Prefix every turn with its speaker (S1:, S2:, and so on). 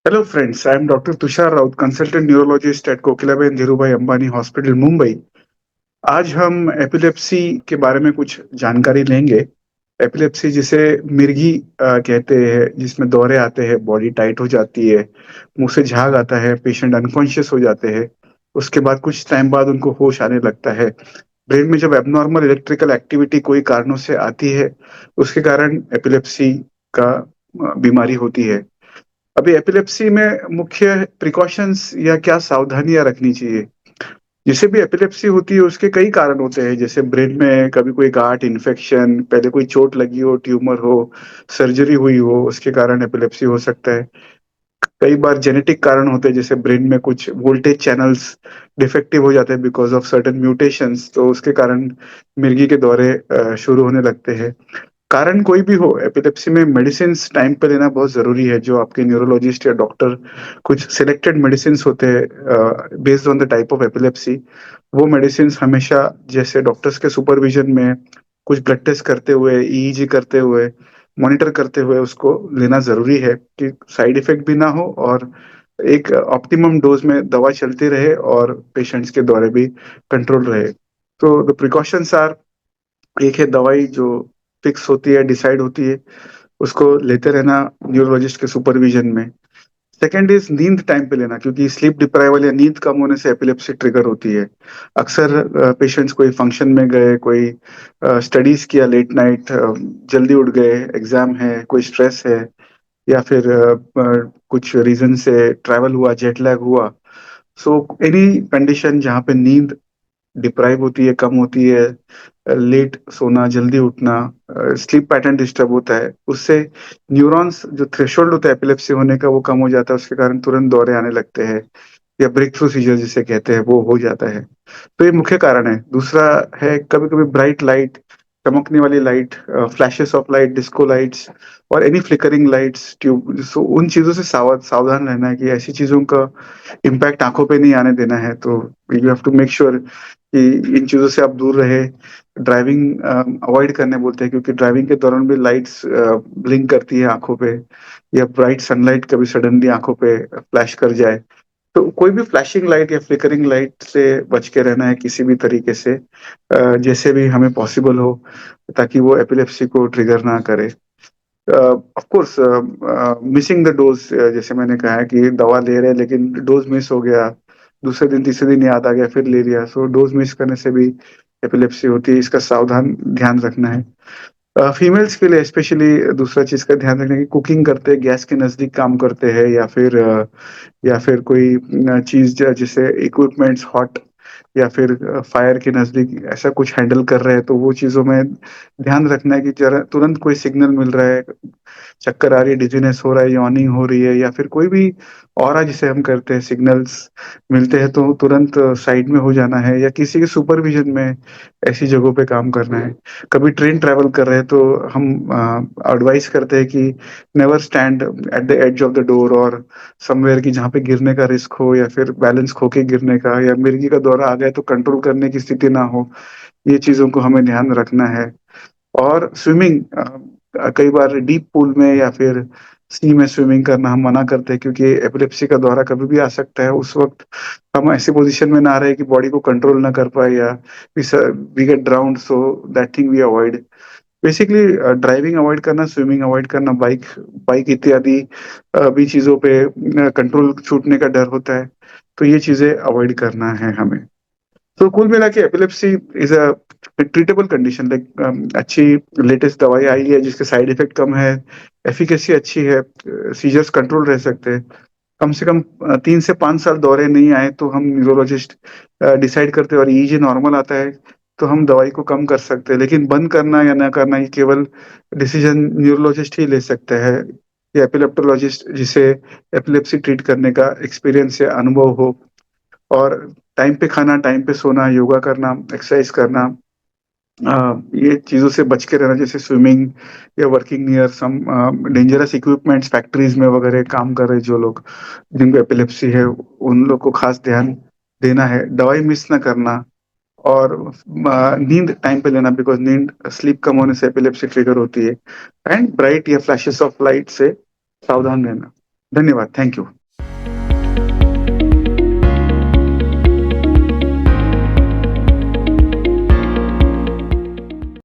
S1: Hello friends, I am Dr. Tushar Raut, consultant neurologist at Kokilaben Dhirubhai Ambani hospital Mumbai. आज हम epilepsy के बारे में कुछ जानकारी लेंगे। एपिलेप्सी जिसे मिर्गी कहते हैं, जिसमें दौरे आते हैं, बॉडी टाइट हो जाती है, मुंह से झाग आता है, पेशेंट अनकॉन्शियस हो जाते हैं। उसके बाद कुछ टाइम बाद उनको होश आने लगता है। ब्रेन में जब एबनॉर्मल इलेक्ट्रिकल एक्टिविटी कोई कारणों से आती है, उसके कारण एपिलेप्सी का बीमारी होती है। अभी एपिलेप्सी में मुख्य प्रिकॉशंस या क्या सावधानियां रखनी चाहिए। जिसे भी एपिलेप्सी होती है उसके कई कारण होते हैं, जैसे ब्रेन में कभी कोई गांठ इन्फेक्शन, पहले कोई चोट लगी हो, ट्यूमर हो, सर्जरी हुई हो, उसके कारण एपिलेप्सी हो सकता है। कई बार जेनेटिक कारण होते हैं, जैसे ब्रेन में कुछ वोल्टेज चैनल्स डिफेक्टिव हो जाते हैं बिकॉज ऑफ सर्टेन म्यूटेशंस, तो उसके कारण मिर्गी के दौरे शुरू होने लगते हैं। कारण कोई भी हो, एपिलेप्सी में मेडिसिन टाइम पे लेना बहुत जरूरी है। जो आपके न्यूरोलॉजिस्ट या डॉक्टर कुछ सिलेक्टेड मेडिसिन होते हैं based on the type of epilepsy, वो मेडिसिन हमेशा जैसे डॉक्टर्स के सुपरविजन में कुछ ब्लड टेस्ट करते हुए, ईईजी करते हुए, मॉनिटर करते हुए उसको लेना जरूरी है कि साइड इफेक्ट भी ना हो और एक ऑप्टिमम डोज में दवा चलती रहे और पेशेंट्स के दौरे भी कंट्रोल रहे। तो द प्रिकॉशंस आर, एक है दवाई जो फिक्स होती है, डिसाइड होती है, उसको लेते रहना न्यूरोलॉजिस्ट के सुपरविजन में। सेकेंड इज नींद टाइम पे लेना, क्योंकि स्लीप डिप्राइवल या नींद कम होने से एपिलेप्सी ट्रिगर होती है। अक्सर पेशेंट्स कोई फंक्शन में गए, कोई स्टडीज किया लेट नाइट, जल्दी उठ गए, एग्जाम है, कोई स्ट्रेस है, या फिर कुछ रीजन से ट्रैवल हुआ, जेट लैग हुआ। सो एनी कंडीशन जहाँ पे नींद डिप्राइव होती है, कम होती है, लेट सोना, जल्दी उठना, स्लीप पैटर्न डिस्टर्ब होता है, उससे न्यूरॉन्स जो थ्रेशोल्ड होता है एपिलेप्सी होने का वो कम हो जाता है। उसके कारण तुरंत दौरे आने लगते हैं, या ब्रेक थ्रू सीजर जिसे कहते हैं वो हो जाता है। तो ये मुख्य कारण है। दूसरा है कभी कभी ब्राइट लाइट, चमकने वाली light, flashes of light, disco lights और एनी फ्लिकरिंग लाइट्स, ट्यूब, सो उन चीजों से सावधान रहना है कि ऐसी चीजों का इम्पैक्ट आंखों पे नहीं आने देना है। तो you have to make sure कि इन चीजों से आप दूर रहे। ड्राइविंग अवॉइड करने बोलते हैं, क्योंकि ड्राइविंग के दौरान भी लाइट्स ब्लिंक करती है आंखों पे, या ब्राइट सनलाइट कभी सडनली आंखों पे फ्लैश कर जाए। तो कोई भी फ्लैशिंग लाइट या फ्लिकरिंग लाइट से बच के रहना है किसी भी तरीके से, जैसे भी हमें पॉसिबल हो, ताकि वो एपिलेप्सी को ट्रिगर ना करे। Of course missing the dose, जैसे मैंने कहा है कि दवा ले रहे हैं लेकिन डोज मिस हो गया, दूसरे दिन तीसरे दिन याद आ गया फिर ले लिया, सो डोज मिस करने से भी एपिलेप्सी होती है। इसका सावधान ध्यान रखना है। फीमेल्स के लिए स्पेशली दूसरा चीज का ध्यान रखना है कि कुकिंग करते हैं, गैस के नजदीक काम करते हैं, या फिर कोई चीज जिसे इक्विपमेंट्स हॉट, या फिर फायर के नजदीक ऐसा कुछ हैंडल कर रहे हैं, तो वो चीजों में ध्यान रखना है कि जरा तुरंत कोई सिग्नल मिल रहा है, चक्कर आ रही है, डिजीनेस हो रहा है, यॉर्निंग हो रही है, या फिर कोई भी और जिसे हम करते हैं सिग्नल्स मिलते हैं, तो तुरंत साइड में हो जाना है, या किसी के सुपरविजन में ऐसी जगहों पे काम करना है। कभी ट्रेन ट्रैवल कर रहे हैं तो हम एडवाइस करते हैं कि never stand at the edge of the door और समवेयर, की जहाँ पे गिरने का रिस्क हो, या फिर बैलेंस खो के गिरने का, या मिर्गी का दौरा आ गया तो कंट्रोल करने की स्थिति ना हो। ये चीजों को हमें ध्यान रखना है। और स्विमिंग, कई बार डीप पूल में या फिर सी में स्विमिंग करना हम मना करते हैं, क्योंकि एपिलेप्सी का दौरा कभी भी आ सकता है। उस वक्त हम ऐसी पोजीशन में ना रहे कि बॉडी को कंट्रोल ना कर पाए, या we get drowned, so that thing we avoid. Basically driving avoid करना, स्विमिंग अवॉइड करना, बाइक बाइक इत्यादि भी चीजों पे कंट्रोल छूटने का डर होता है, तो ये चीजें अवॉइड करना है हमें। तो कुल मिला के epilepsy is a treatable condition. Like अच्छी लेटेस्ट दवाई आई है जिसके साइड इफेक्ट कम है, एफिकेसी अच्छी है, सीजर्स कंट्रोल रह सकते हैं। कम से कम 3 से 5 साल दौरे नहीं आए तो हम न्यूरोलॉजिस्ट डिसाइड करते हैं, और ईजी नॉर्मल आता है तो हम दवाई को कम कर सकते हैं। लेकिन बंद करना या ना करना ये केवल डिसीजन न्यूरोलॉजिस्ट ही ले सकते हैं, या एपिलेप्टोलॉजिस्ट जिसे एपिलेप्सी ट्रीट करने का एक्सपीरियंस या अनुभव हो। और टाइम पे खाना, टाइम पे सोना, योगा करना, एक्सरसाइज करना, ये चीजों से बच के रहना, जैसे स्विमिंग या वर्किंग नियर सम डेंजरस इक्विपमेंट्स, फैक्ट्रीज में वगैरह काम कर रहे जो लोग जिनको एपिलेप्सी है, उन लोग को खास ध्यान देना है। दवाई मिस ना करना, और नींद टाइम पे लेना, बिकॉज नींद, स्लीप कम होने से एपिलेप्सी ट्रिगर होती है। एंड ब्राइट या फ्लैशेस ऑफ लाइट से सावधान रहना। धन्यवाद, थैंक यू।